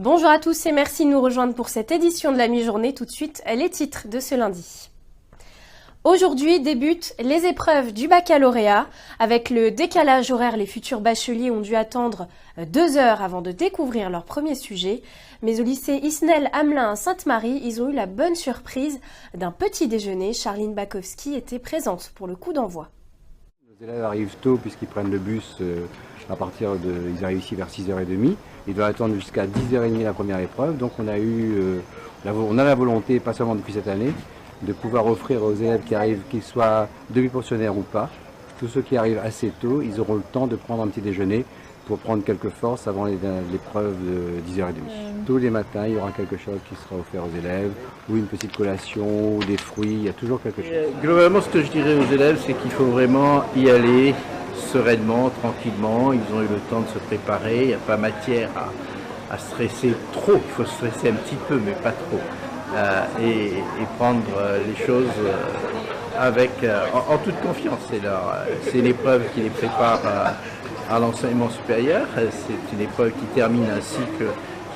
Bonjour à tous et merci de nous rejoindre pour cette édition de la mi-journée. Tout de suite, les titres de ce lundi. Aujourd'hui débutent les épreuves du baccalauréat. Avec le décalage horaire, les futurs bacheliers ont dû attendre 2 heures avant de découvrir leur premier sujet. Mais au lycée Isnel Hamelin à Sainte-Marie, ils ont eu la bonne surprise d'un petit déjeuner. Charline Bakowski était présente pour le coup d'envoi. Les élèves arrivent tôt puisqu'ils prennent le bus ils arrivent ici vers 6h30. Ils doivent attendre jusqu'à 10h30 la première épreuve. Donc on a la volonté, pas seulement depuis cette année, de pouvoir offrir aux élèves qui arrivent, qu'ils soient demi-pensionnaires ou pas, tous ceux qui arrivent assez tôt, ils auront le temps de prendre un petit déjeuner pour prendre quelques forces avant l'épreuve de 10h30. Tous les matins, il y aura quelque chose qui sera offert aux élèves, ou une petite collation, ou des fruits, il y a toujours quelque chose. Globalement, ce que je dirais aux élèves, c'est qu'il faut vraiment y aller sereinement, tranquillement. Ils ont eu le temps de se préparer, il n'y a pas matière à stresser trop. Il faut stresser un petit peu, mais pas trop. Et prendre les choses en toute confiance. C'est l'épreuve qui les prépare à l'enseignement supérieur. C'est une épreuve qui termine ainsi que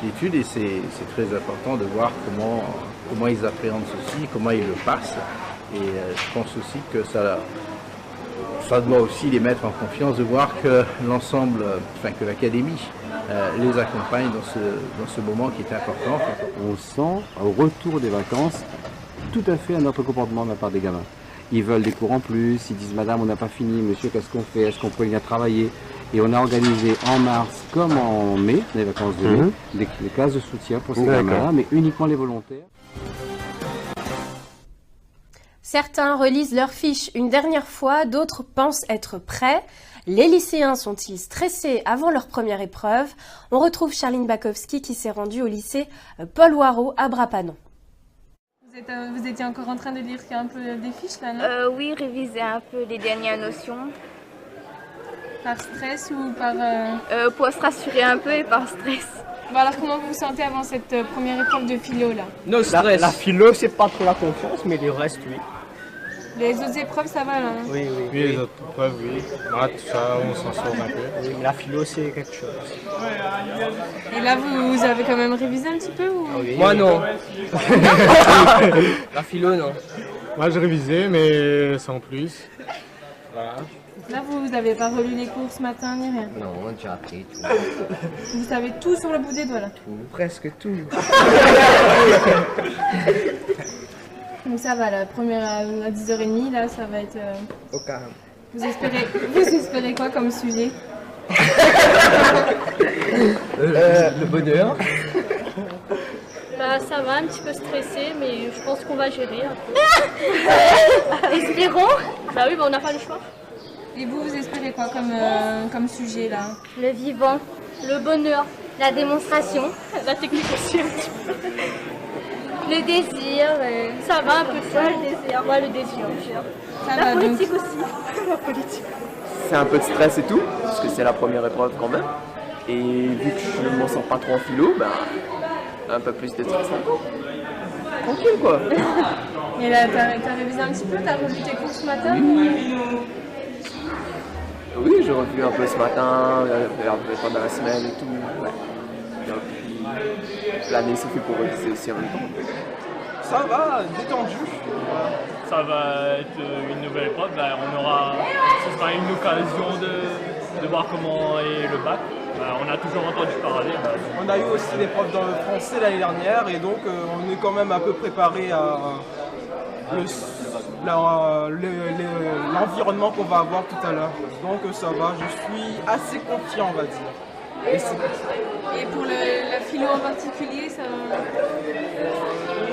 l'étude et c'est très important de voir comment ils appréhendent ceci, comment ils le passent. Et je pense aussi que ça doit aussi les mettre en confiance de voir que que l'académie les accompagne dans ce moment qui est important. On sent au retour des vacances tout à fait un autre comportement de la part des gamins. Ils veulent des cours en plus, ils disent madame on n'a pas fini, monsieur qu'est-ce qu'on fait, est-ce qu'on peut venir travailler? Et on a organisé en mars comme en mai, les vacances de mai, des classes de soutien pour ces gamins-là, mais uniquement les volontaires. Certains relisent leurs fiches une dernière fois, d'autres pensent être prêts. Les lycéens sont-ils stressés avant leur première épreuve? On retrouve Charline Bakowski qui s'est rendue au lycée Paul Warreau à Brapanon. Vous étiez encore en train de lire un peu des fiches là, non? Oui, réviser un peu les dernières notions. Par stress ou par... Pour se rassurer un peu et par stress. Bon, alors comment vous vous sentez avant cette première épreuve de philo là? No stress. La philo, c'est pas trop la confiance, mais le reste, oui. Les autres épreuves, ça va là? Oui. Oui, les autres épreuves, oui. Maths, tout ça, on s'en sort un peu. Oui, mais la philo, c'est quelque chose. Et là, vous avez quand même révisé un petit peu ou... Oui. Moi, non. La philo, non. Moi, j'ai révisé, mais sans plus. Voilà. Là, vous n'avez pas relu les cours ce matin ni rien? Non, on a déjà appris tout. Vous savez tout sur le bout des doigts là? Presque tout. Donc ça va, la première à 10h30, là, ça va être... Au calme. Vous espérez quoi comme sujet? Le bonheur. Bah, ça va, un petit peu stressé, mais je pense qu'on va gérer un peu. Espérons. Bah oui, bah, on n'a pas le choix. Et vous espérez quoi comme sujet là? Le vivant, Le bonheur, la démonstration, la technique aussi un petit peu. le désir, Ça va un peu ça, le désir. Ouais, le désir. Ça La va, donc. politique aussi. La politique. C'est un peu de stress et tout, parce que c'est la première épreuve quand même. Et vu que je ne m'en sors pas trop en philo, un peu plus de stress encore. Tranquille quoi. Et là, t'as révisé un petit peu? T'as relu tes cours ce matin? Oui, j'ai revu un peu ce matin, pendant la semaine et tout. Ouais. Et puis, l'année c'est fait pour réviser aussi en même temps. Ça va, détendu. Ça va être une nouvelle épreuve. Ce sera une occasion de voir comment est le bac. On a toujours entendu parler. On a eu aussi l'épreuve dans le français l'année dernière et donc on est quand même un peu préparé à l'environnement qu'on va avoir tout à l'heure. Donc ça va, je suis assez confiant on va dire. Et pour la philo en particulier, ça...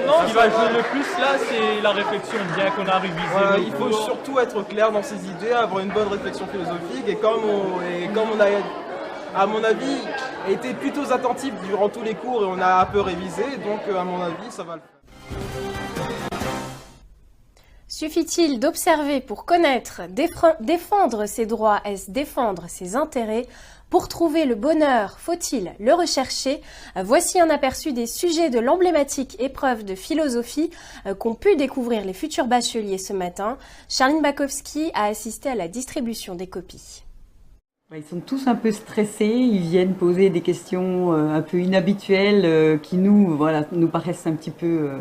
Ce qui va jouer le plus là, c'est la réflexion, bien qu'on a révisé. Il faut surtout être clair dans ses idées, avoir une bonne réflexion philosophique et comme on a, à mon avis, été plutôt attentif durant tous les cours et on a un peu révisé, donc à mon avis, ça va le faire. Suffit-il d'observer pour connaître, défendre ses droits, est-ce défendre ses intérêts? Pour trouver le bonheur, faut-il le rechercher? Voici un aperçu des sujets de l'emblématique épreuve de philosophie qu'ont pu découvrir les futurs bacheliers ce matin. Charline Bakowski a assisté à la distribution des copies. Ils sont tous un peu stressés, ils viennent poser des questions un peu inhabituelles qui nous paraissent un petit peu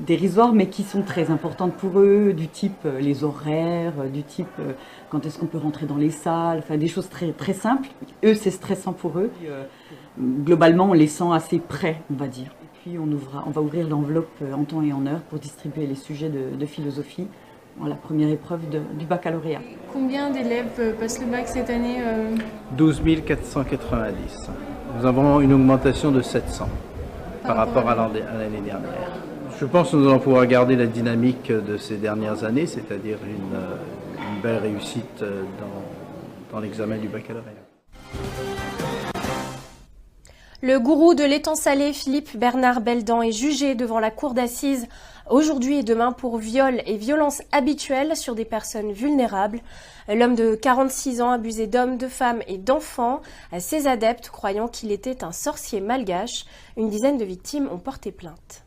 dérisoires, mais qui sont très importantes pour eux, du type les horaires, du type quand est-ce qu'on peut rentrer dans les salles, enfin des choses très, très simples. Eux, c'est stressant pour eux. Globalement, on les sent assez prêts, on va dire. Et puis on va ouvrir l'enveloppe en temps et en heure pour distribuer les sujets de philosophie. La première épreuve du baccalauréat. Combien d'élèves passent le bac cette année 12 490. Nous avons une augmentation de 700 par rapport à l'année dernière. Je pense que nous allons pouvoir garder la dynamique de ces dernières années, c'est-à-dire une belle réussite dans l'examen du baccalauréat. Le gourou de l'étang salé, Philippe Bernard Beldan, est jugé devant la cour d'assises aujourd'hui et demain pour viol et violences habituelles sur des personnes vulnérables. L'homme de 46 ans abusé d'hommes, de femmes et d'enfants. Ses adeptes croyant qu'il était un sorcier malgache. Une dizaine de victimes ont porté plainte.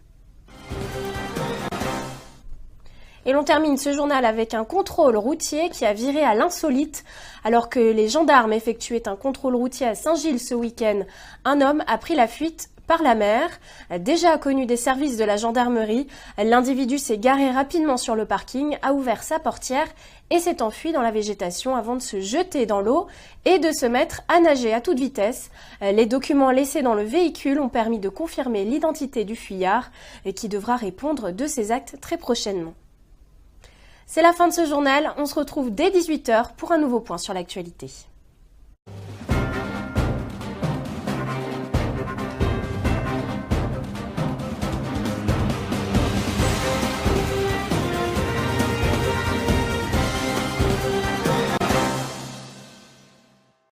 Et l'on termine ce journal avec un contrôle routier qui a viré à l'insolite. Alors que les gendarmes effectuaient un contrôle routier à Saint-Gilles ce week-end, un homme a pris la fuite par la mer. Déjà connu des services de la gendarmerie, l'individu s'est garé rapidement sur le parking, a ouvert sa portière et s'est enfui dans la végétation avant de se jeter dans l'eau et de se mettre à nager à toute vitesse. Les documents laissés dans le véhicule ont permis de confirmer l'identité du fuyard qui devra répondre de ses actes très prochainement. C'est la fin de ce journal, on se retrouve dès 18h pour un nouveau point sur l'actualité.